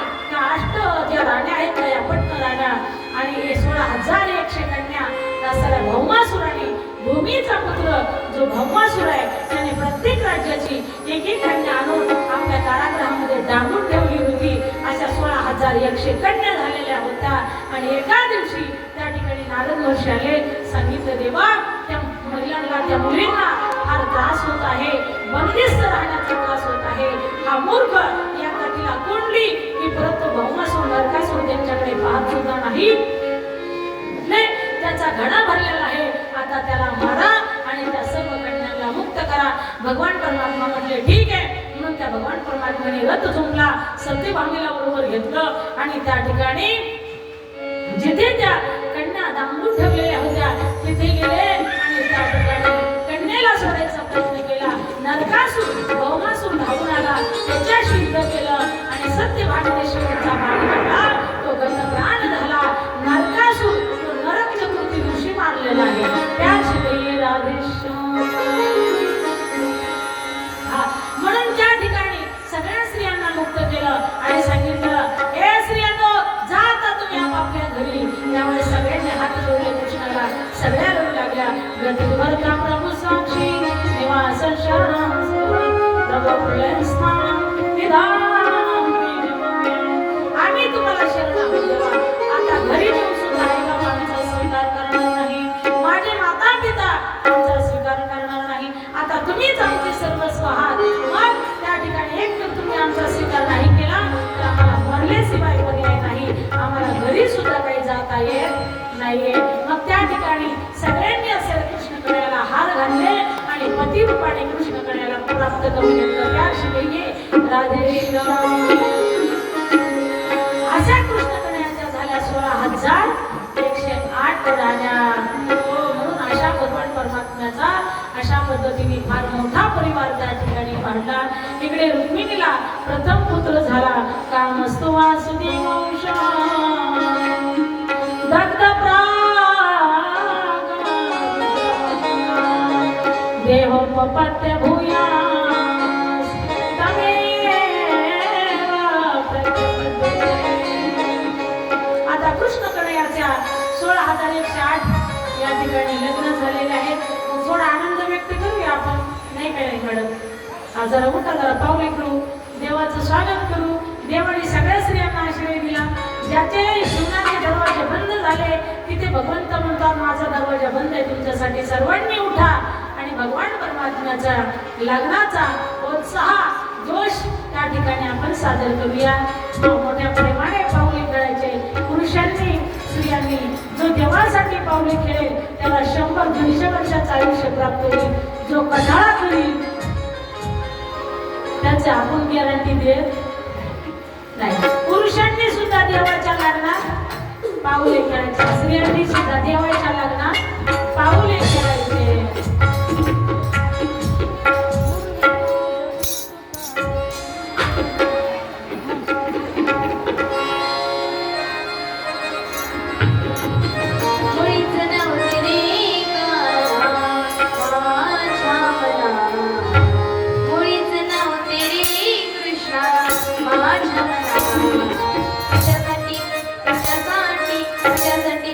ज्या राण्या आहेत त्या पट्ट राण्या आणि 16,100 कन्या असणाऱ्या भौमासुराने, भूमीचा पुत्र जो भौमासुर आहे त्याने प्रत्येक राज्याची एक कन्या आणून आपल्या कारागृहामध्ये डांबून ठेवली होती. अशा 16,100 कन्या झालेल्या होत्या. आणि एका दिवशी त्या ठिकाणी नारद महर्षी आले. सांगितलं, देवा त्या महिलांना, त्या मुलींना फार त्रास होत आहे, बंदिस्त राहण्याचा त्रास होत आहे. हा मूर्ख या तिला कोंडली की परत तो भौमासुर नरकासुर त्यांच्याकडे पाहत सुद्धा नाही. त्याचा घडा भरलेला आहे, आता त्याला मारा आणि त्या सर्व कन्यांना मुक्त करा. भगवान परमात्मा म्हटले, ठीक आहे. म्हणून त्या भगवान परमात्म्याने रथ झुंपला, सत्यभामीला बरोबर घेतलं आणि त्या ठिकाणी जिथे त्या कन्या दांबून ठेवलेल्या होत्या तिथे गेले आणि त्या ठिकाणी कन्येला सोडायचा प्रयत्न केला. नरकासुर भौमासुर धावून आला, त्याच्याशी युद्ध केलं आणि सत्यभामीने शेवटचा बाण काढला. तो गतप्राण झाला. नरकासुर तो नरक चतुर्थी दिवशी मारलेला आहे. प्यार शिकई राधेश्याम. म्हणून त्या ठिकाणी सगळ्या स्त्रियांना मुक्त केलं आणि सांगितलं, हे स्त्रियांनो, जा आता तुम्ही आपापल्या घरी. त्यामुळे सगळ्यांनी हात जोडले कृष्णाला. सगळ्या रडू लागल्या. गतिभरता प्रभू साक्षी निवास शरण प्रभू प्रलय स्थान विधान. आम्ही तुम्हाला शरण आहोत देवा. आता घरी येऊन सुद्धा आईबापांचा स्वीकार करणार नाही, माझे माता पिता आमचा स्वीकार करणार नाही. आता तुम्हीच आमचे सर्वस्व आहात. मग त्या ठिकाणी एक तर तुम्ही आमचा स्वीकार नाही केला तर आम्हाला मरल्याशिवाय पर्याय नाही. आम्हाला घरी सुद्धा काही जाता येत नाहीये. मग त्या ठिकाणी सगळ्यांनी असे कृष्ण कन्याला हार घातले आणि पती रूपाने कृष्ण कन्याला प्राप्त करून घेतलं. प्यार शिकई राधेश्याम. अशा कृष्ण कन्याच्या झाल्या 16,108 राण्या. म्हणून अशा भगवान परमात्म्याचा अशा पद्धतीने फार मोठा परिवार त्या ठिकाणी वाढला. इकडे रुक्मिणीला प्रथम पुत्र झाला. कामस्तु वासुदेवंश दग्ध प्राग देहोपपत्य भूयास तमेव प्रत्यपद्यते. आता कृष्ण कन्याच्या 16,108 या ठिकाणी लग्न झालेले आहेत. थोडा आनंद व्यक्त करूया आपण, नाही काय मॅडम. जरा उठा, जरा पावले करू, देवाचं स्वागत करू. देवाने सगळ्या स्त्रियांना आश्रय दिला. ज्याचे जीवनाचे दरवाजे बंद झाले तिथे भगवंत म्हणतात माझा दरवाजा बंद आहे तुमच्यासाठी, सर्वांनी उठा आणि भगवान परमात्म्याचा लग्नाचा उत्साह जोश त्या ठिकाणी आपण सादर करूया. मोठ्या प्रेमाने पाऊले खेळायचे. पुरुषांनी स्त्रियांनी जो देवासाठी पाऊले खेळेल त्याला 100-150 वर्षाचं आयुष्य प्राप्त होईल. जो कटाळा करील त्याची आपण गॅरंटी देत नाही. पुरुषांनी सुद्धा देवाच्या लग्नात पाऊले खेळायचे, स्त्रियांनी सुद्धा देवाच्या लग्नात पाऊले खेळायचे. तुझ्यासाठी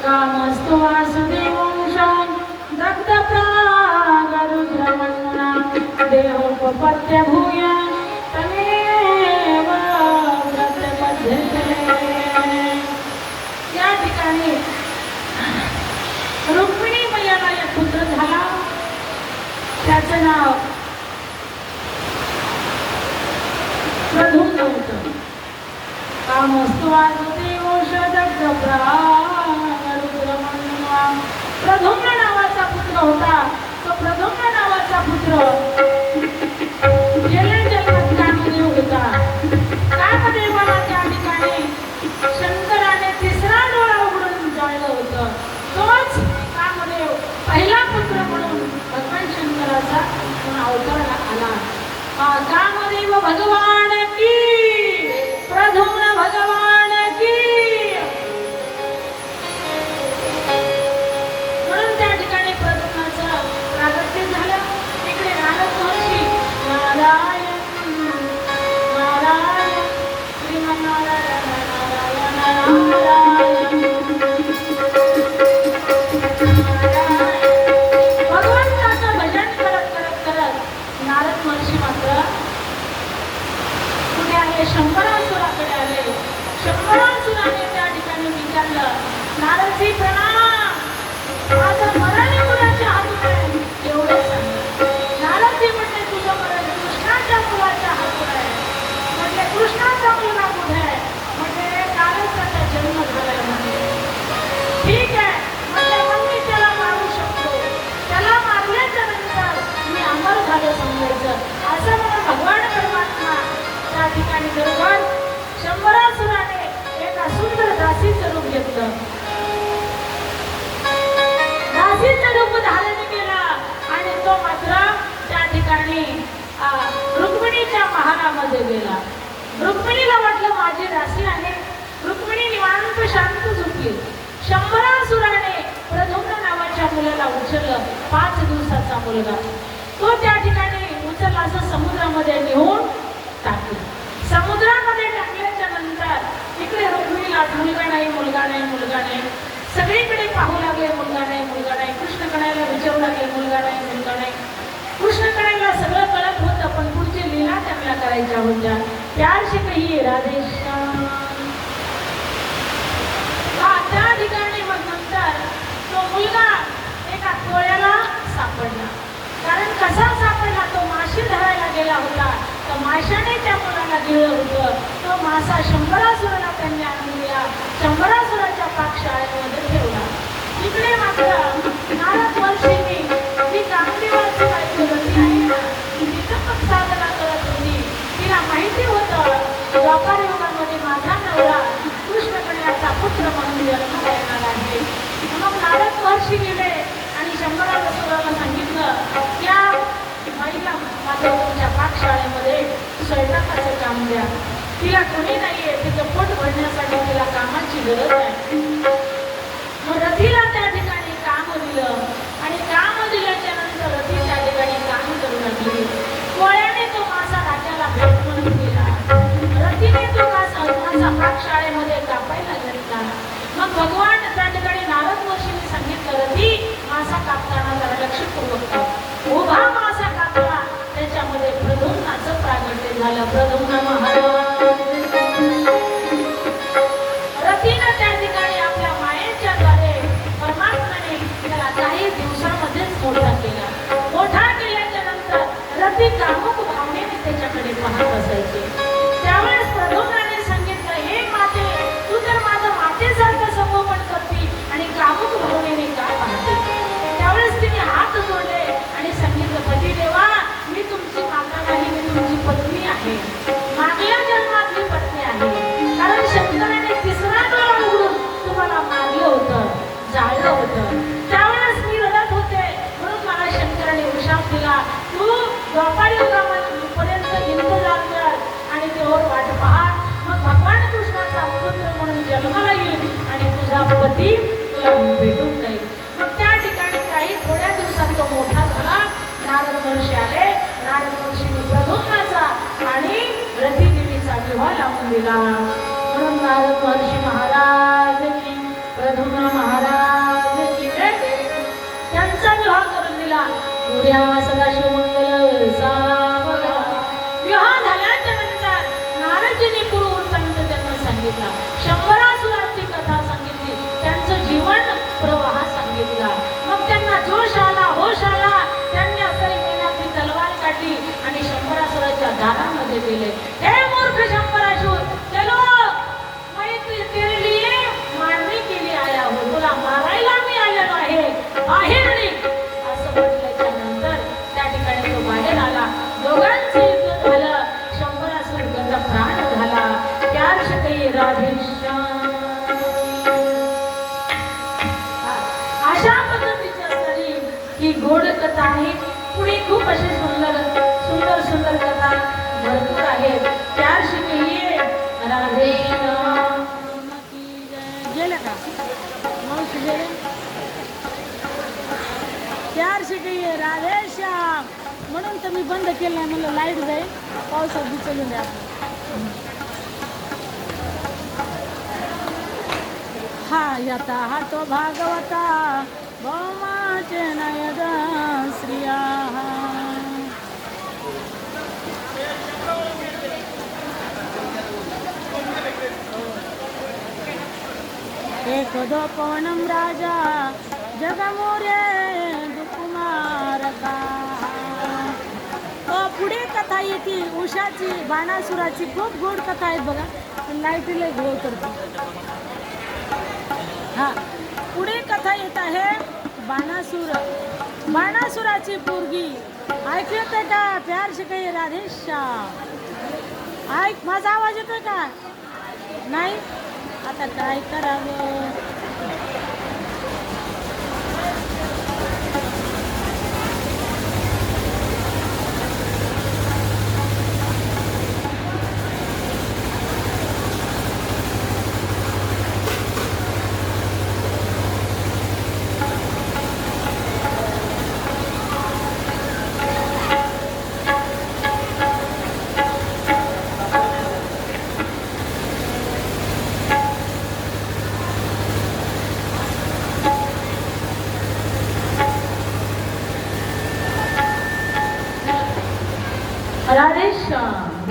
कामस्तु वासुदेवंशं दग्धप्रागरुद्रमन्मुना देहोपपत्यभूय तमेव व्रतबद्धते. या ठिकाणी रुक्मिणी मैयाला एक पुत्र झाला. त्याचं नाव प्रद्युम्न होतं. कामस्तु वासुदेवंशं दग्धप्रागरुद्रमन्मुना. प्रद्युम्न नावाचा पुत्र होता. तो प्रद्युम्न नावाचा पुत्र जन्मात कामदेव होता. कामदेवाला त्या ठिकाणी शंकराने तिसरा डोळा उघडून जाळलं होतं. तोच कामदेव पहिला पुत्र म्हणून भगवान शंकराचा अवतार आला. कामदेव भगवान की, प्रद्युम्न भगवान की. म्हणून त्या ठिकाणी प्रद्युम्नाचं प्रागट्य झालं. इकडे नारद महर्षी नारायण नारायण श्रीमन्नारायण नारायण नारायण भगवंताचं भजन करत करत करत नारद महर्षी मात्र कुठे आले? शंभरासुराकडे आले. शंभरासुराने त्या ठिकाणी विचारलं, नारदजी प्रणाम, माझं मरण कुणाच्या हातून आहे एवढं सांग. नारदजी म्हटले, तुझं मरण कृष्णाच्या मुलाच्या हातून आहे. म्हणजे कृष्णाचा मुलगा कुठे आहे? म्हणजे कालच त्याचा जन्म झालाय. म्हणजे ठीक आहे, म्हणजे मग मी त्याला मारू शकतो. त्याला मारल्याच्या नंतर मी अमर झालं समजायचं असं म्हणून भगवान परमात्मा त्या ठिकाणी बरोबर शंभरासुराने एका सुंदर दासीचं रूप घेतलं. दासीचं रूप धारण केला आणि तो मात्र त्या ठिकाणी रुक्मिणीच्या महालामध्ये गेला. रुक्मिणीला वाटलं माझी दासी आहे. रुक्मिणी निवांत शांत झोपली. शंभरासुराने प्रद्युम्न नावाच्या मुलाला उचललं. 5 दिवसाचा मुलगा तो त्या ठिकाणी उचलला असं समुद्रामध्ये नेऊन टाकलं. समुद्रामध्ये टाकल्याच्या नंतर इकडे रुक्मिणीला मुलगा नाही, मुलगा नाही, मुलगा नाही. सगळीकडे पाहू लागले, मुलगा नाही, मुलगा नाही. कृष्ण कणायला विचारू लागले, मुलगा नाही, मुलगा नाही. कृष्ण कणायला सगळं कळत होतं, पण पुढची लीला त्यांना करायच्या होत्या. प्यार से कहिए राधेश्याम. त्या ठिकाणी मग नंतर तो मुलगा एका कोळ्याला सापडला. कारण कसा सापडला? तो माशी धरायला गेला होता. तर माशाने त्या मुलाला गिळलं होतं. तो मासा शंभरासुराला त्यांनी आणून दिला. शंभरासुराच्या पाकशाळेमध्ये ठेवला. इकडे मात्र नारद महर्षींनी जी कामदेवाची बायको रती आहे ना, तिथं पण साधना करत होती. तिला माहिती होतं द्वापार युगामध्ये माझा नवरा कृष्ण कन्याचा पुत्र म्हणून जन्माला येणार आहे. मग नारद महर्षी गेले आणि शंभरासुराला सांगितलं, या बाईला माझ्या तुमच्या पाकशाळेमध्ये स्वयंपाकाचं काम द्या. तिला कोणी नाहीये, तिचं पोट भरण्यासाठी तिला कामाची गरज आहे. मग रथीला त्या ठिकाणी काम दिलं आणि काम दिल्याच्या नंतर रथी त्या ठिकाणी काम करू लागली. कोळ्याने तो मासा राजाला भेट म्हणून दिला. रथीने तो मासा पाकशाळेमध्ये कापायला घेतला. मग भगवान त्या ठिकाणी नारद महर्षींनी सांगितलं, रथी मासा कापताना जरा लक्षपूर्वक काप. उभा मासा कापला, त्याच्यामध्ये प्रद्युम्नाचं प्रागट्य झालं. प्रद्युम्न महाराज रथीनं त्या ठिकाणी आपल्या मायेच्या द्वारे परमात्म्याने त्याला काही दिवसामध्येच मोठा केला. मोठा केल्याच्या नंतर रथी कामुक भावनेने त्याच्याकडे पाहत असायचे. त्यावेळेस प्रद्युम्नाने सांगितलं, हे माते, तू तर माझं मातेसारखं संगोपन करते आणि कामुक भावनेने का पाहते? त्यावेळेस तिने हात जोडले आणि सांगितलं, पती देवा, मी तुमची माता नाही, मी तुमची पत्नी आहे. मागल्या जन्मातली पत्नी आहे. कारण शंकराने तिसरा डोळा उघडून तुम्हाला मारलं होतं, जाळलं होतं. त्यावेळेस मी रडत होते, म्हणून मला शंकराने विश्वास दिला, तू द्वापार युगापर्यंत इंतजार कर आणि तेव्हा वाट पहा. मग भगवान कृष्णाचा पुत्र म्हणून जन्माला येईल आणि तुझा पती तुला भेटून जाईल. मग त्या ठिकाणी काही थोड्या दिवसात तो मोठा झाला. नारद महर्षी आले. नारद महर्षींनी प्रद्युम्नाचा आणि रथी देवीचा विवाह लावून दिला. म्हणून नारद महर्षी महाराज की, प्रद्युम्न महाराज की त्यांचा विवाह करून दिला. सूर्या सदाशिव मंगल सावगा. विवाह झाल्याच्या नंतर नारदजींनी पूर्व वृत्तांत त्यांना सांगितला. शंभरासुरांची कथा सांगितली. त्यांचं जीवन प्रवाह सांगितला. मग त्यांना जोश आला, होश आला. त्यांनी असरी मेनातली तलवार काढली आणि शंभरासुराच्या दारामध्ये गेले. हे मूर्ख शंभरासुर, चलो मैं तेरे लिए मारने के लिए आया हूँ, तुला मारायला मी आलेलो आहे, बाहेर निघ असं म्हटल्याच्या नंतर त्या ठिकाणी तो बाहेर आला. दोघांचं युद्ध झालं. शंभरासुर गत प्राण झाला. प्यार से कही राधेश्याम. अशा पद्धतीची असणारी ही गोड कथा आहे. पुढे खूप अशी सुंदर सुंदर सुंदर कथा भरपूर आहेत. प्यार से कहिए राधेश्याम. गेलं का मावशी गेले. प्यार से कहिए राधेश्याम म्हणून तर मी बंद केलं नाही. म्हणलं लाईट जाईल, पावसात बिचलून द्या. हा यथा हा तो भागवता भौमाचे नयद श्रिया. एकदो पवनम राजा जगमोरे दुकुमारका. पुढे कथा येते उषाची, बाणासुराची. खूप गोड कथा आहेत बघा. लाईटीला ग्लो करते. हा पुढे कथा येत आहे बाणासुर. बाणासुराची पोरगी. ऐकू येते का? प्यार से कहिए राधेश्याम. ऐक, माझा आवाज येतोय का? नाही. आता काय करावं? राधेश्याम.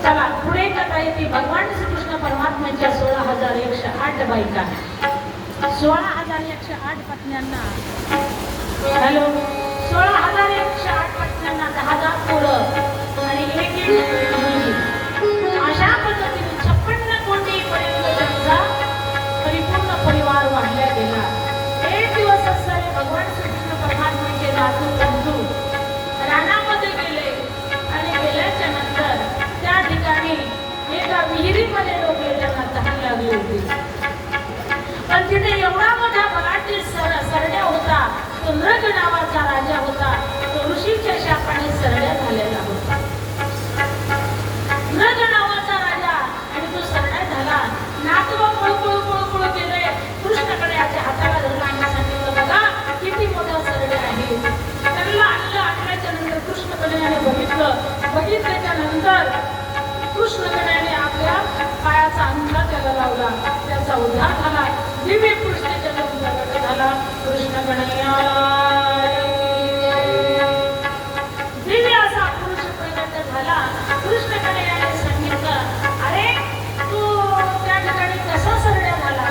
चला पुढे कथा येते भगवान श्रीकृष्ण परमात्म्याच्या 16,108 बायका. 16,108 पत्न्यांना. हॅलो, 16,108 पत्न्यांना 10,000 पोरं आणि एक मुलगी. अशा पद्धतीने 56 कोटीपर्यंत त्यांचा परिपूर्ण परिवार वाढला गेला. एक दिवस असणारे भगवान श्रीकृष्ण परमात्म्याचे नातू बंधू रानामध्ये गेले आणि गेल्याच्या नंतर त्या ठिकाणी एका विहिरीमध्ये डोकले. त्यांना तहान लागली होती. पण तिथे एवढा मोठा मराठी सरड्या होता. तो नृग नावाचा राजा होता. तो ऋषीच्या शापाने सरड्या झालेला होता. नृग नावाचा राजा आणि तो सरड्या झाला. नातवा पळपळ पळपळ गेले. कृष्णाकडे याच्या हाताला धरला आणि सांगितलं, बघा किती मोठा सरड्या आहे. त्यांना आणल्याच्या नंतर कृष्णकन्याने बघितल्याच्या नंतर कृष्णकन्याने आपल्या पायाचा अंगठा त्याला लावला. त्याचा उद्धार झाला. दिव्य कृष्णाच्या प्रगट झाला. कृष्णकन्या दिव्य असा पुरुष प्रगट झाला. कृष्णकन्याने सांगितलं, अरे तू त्या ठिकाणी कसा सरड्या झाला?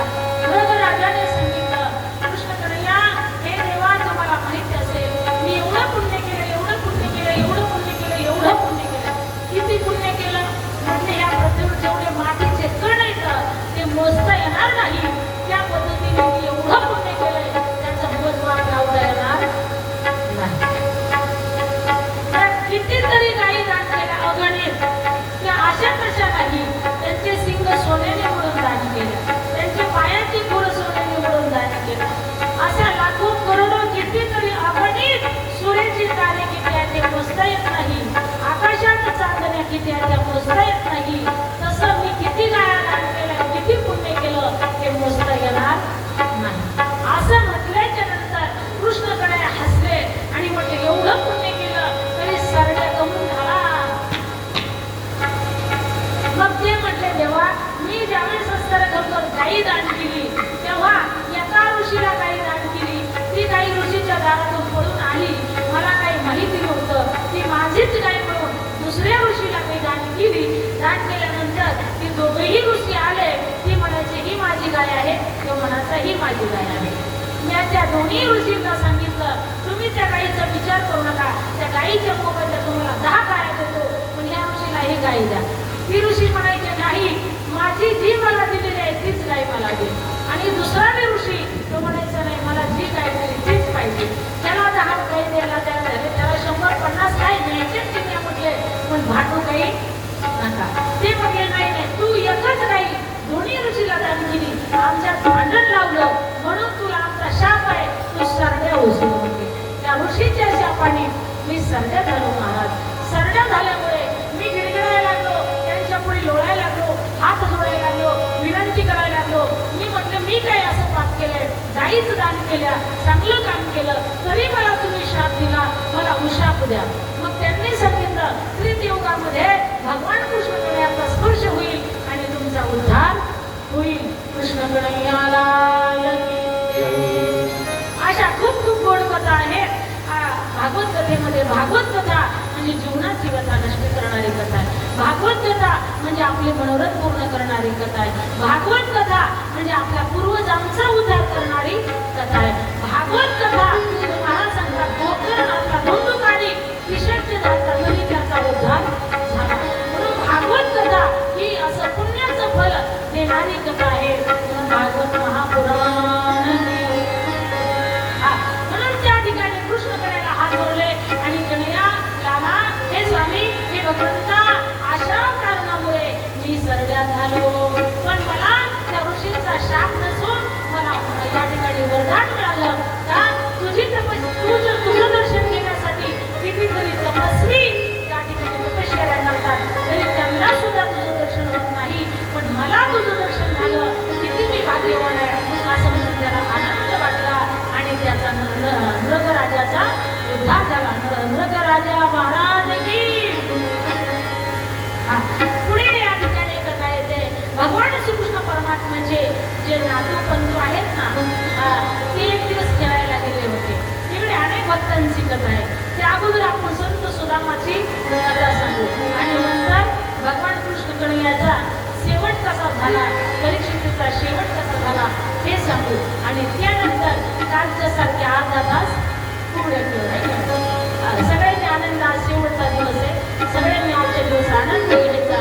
राजाने सांगितलं, कृष्णकन्या हे देवा, तुम्हाला माहिती असेल मी एवढं पुण्य केलं, एवढं पुण्य केलं, एवढं पुण्य केलं, एवढं पुण्य केलं. किती पुण्य केलं म्हणजे या पृथ्वीवर जेवढे मातीचे कण येतात ते मोजता येणार नाही. त्या पद्धतीने मी एवढं पुण्य केलंय, त्याचं मोजमाप लावता येणार नाही. कितीतरी गायी दान केल्या अगणित. त्या अशा कशा नाही. त्यांचे सिंग सोन्याने म्हणून दान केलं. त्यांच्या पायाची खुर सोन्याने म्हणून दान केलं. अशा लाखो करोडो कितीतरी अगणित सूर्याची तारे किती आहे ते मोजता येत नाही. आकाशात चांदण्या किती आहे त्या मोजता येत नाही. तसं मी किती गाया दान केल्या, किती पुण्य केलं हे मोजता येणार नाही. असं म्हटल्याच्या नंतर कृष्णकडे हसले आणि म्हटले, एवढं पुण्य केलं तरी सरड्या कमून झाला. मग ते घरभर गाई दान केली. तेव्हा एका ऋषीला गाई दान केली. ती गाई ऋषीच्या दारातून पळून आली. मला काही माहिती नव्हतं. ती माझीच गाय म्हणून दुसऱ्या ऋषीला काही दान केली. दान केल्यानंतर ती दोघेही ऋषी आले. ती म्हणायची ही माझी गाय आहे, तो म्हणायचा ही माझी गाय आहे. मी त्या दोन्ही ऋषींना सांगितलं तुम्ही त्या गायीचा विचार करू नका. त्या गायीच्या मोबदल्यात तुम्हाला 10 गाया देतो, पण ह्या ऋषीला ही गाय द्या. ती ऋषी म्हणायचे नाही, माझी जी मला दिलेली आहे तीच गाय मला दे. आणि दुसरा ऋषी तो म्हणायचा नाही, मला जी गाय दिली तीच पाहिजे. त्याला 10 गाय द्यायला तयार झाले. त्याला 150 गाय द्यायचे तिने म्हटले, पण भांडू काही नका. ते म्हटले नाही नाही, तू एकच गाय दोन्ही ऋषीला दान केली, आमच्यात भांडण लावलं म्हणून तुला आमचा शाप आहे, तू सरड्या होशील म्हणते. त्या ऋषीच्या शापाने मी सरड्या झालो महाराज. सरड्या झाल्यामुळे मी गिडगिडायला लागलो, त्यांच्या पुढे लोळायला लागलो, हात जोडायला लागलो, विनंती करायला लागलो. मी म्हटलं मी काय असं पाप केलंय, गाईच दान केल्या, चांगलं काम केलं, तरी मला तुम्ही शाप दिला, मला उशाप द्या. मग त्यांनी सांगितलं त्रियुगामध्ये भगवान कृष्ण कन्हैयाचा स्पर्श होईल आणि तुमचा उद्धार होईल. कृष्ण कन्हैयाला अशा खूप खूप गोड कथा आहेत. भागवत कथेमध्ये भागवत कथा म्हणजे जीवनाची व्यथा नष्ट करणारी कथा आहे. भागवत कथा म्हणजे आपले मनोरथ पूर्ण करणारी कथा आहे. भागवत कथा म्हणजे आपल्या पूर्वजांचा उद्धार करणारी कथा आहे. भागवत कथा महाराज सांगतात गोकर्णातला धुंदुकारी विषाचे जाता तरी त्याचा उद्धार झाला. म्हणून भागवत कथा ही असं पुण्याचं फल देणारी कथा आहे. भागवत महापुराण म्हणून त्या ठिकाणी कृष्ण कन्हैयाला हात जोडले आणि कन्हैया लाला हे स्वामी हे भगवंता अशा कारणामुळे मी सरड्या झालो, पण मला त्या ऋषींचा शाप नसून मला या ठिकाणी वरदान मिळालं का तुझं दर्शन घेण्यासाठी कितीतरी तपस्वी त्या ठिकाणी तपश्चर्या करतात, तरी त्यांना सुद्धा तुझं दर्शन होत नाही, पण मला तुझं दर्शन झालं, किती मी भाग्यवान आहे असं म्हणून त्याला आनंद वाटला आणि त्याचा नृगराजाचा उद्धार झाला. नृगराजा महाराज की पुढे या ठिकाणी कथा येते. भगवान श्रीकृष्ण परमात्म्याचे जे नातू पंतू आहेत ना, ते एक दिवस खेळायला गेले होते. तिकडे अनेक भक्तांची कथा आहे. त्या अगोदर आपण संत सुदामाची कथा सांगू आणि नंतर भगवान कृष्ण कन्हैयाचा शेवट कसा झाला, परीक्षेचा शेवट कसा झाला हे सांगू आणि त्यानंतर कालच्यासारखे अर्धा तास पुढे सगळ्यांनी आनंद. आज शेवटचा दिवस आहे, सगळ्यांनी आजच्या दिवस आनंद घ्यायचा.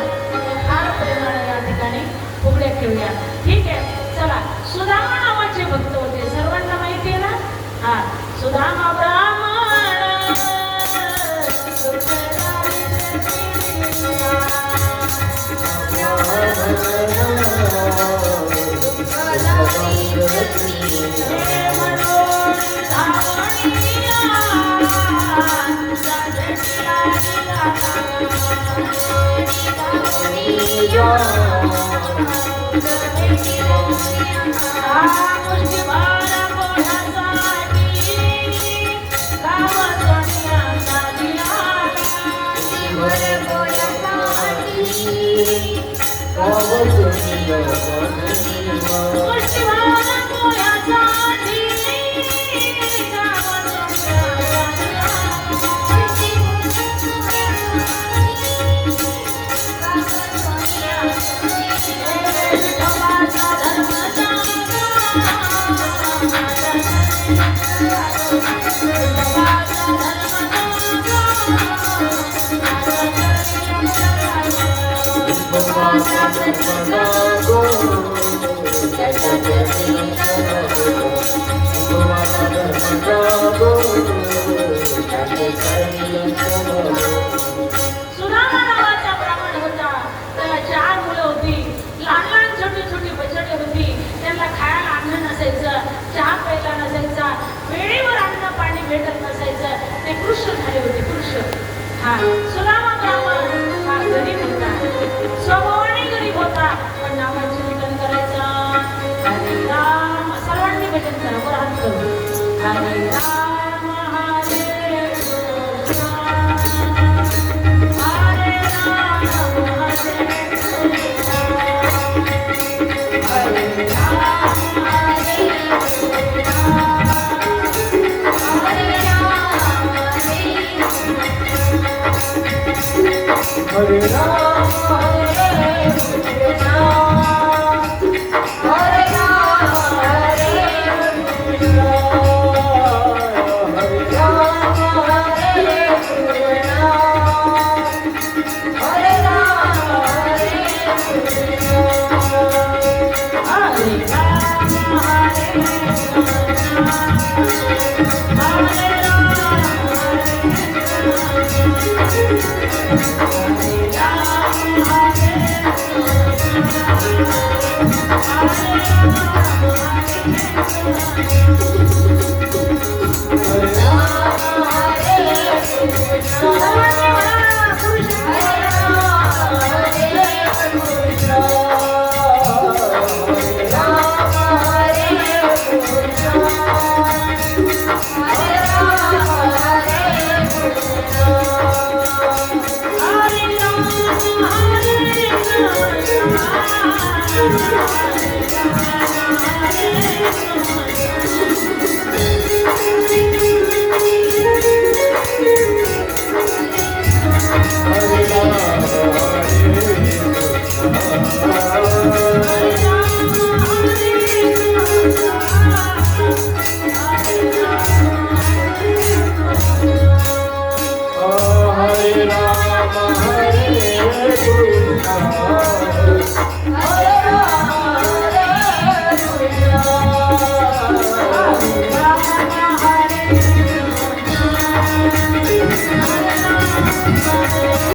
फार प्रेमाने या ठिकाणी फुगड्या खेळूया. ठीक आहे, चला. सुदामा नावाचे भक्त होते, सर्वांना माहिती आहे ना. सुदामा ब्राह्मण सुदामा नावाचा ब्राह्मण होता. त्याला 4 मुलं होती. लहान लहान छोटी छोटी बछडे होती. त्यांना खायला अन्न नसायचं, चहा प्यायला नसायचा, वेळेवर अन्न पाणी भेटत नसायचं. ते कृष्ण झाले होते. कृष्ण सुदामा ब्राह्मण हा गरीब होता, स्वभावाने गरीब होता, पण नामाचे भजन करायचं. हरे राम, सर्वांनी भजन करा, वर हात करू. हरे राम हरे Krishna Hare Rama, Hare Krishna, Hare Rama, Hare Krishna, Hare Rama, Hare Krishna, Hare Rama, Hare Krishna, Hare Rama, Hare Rama.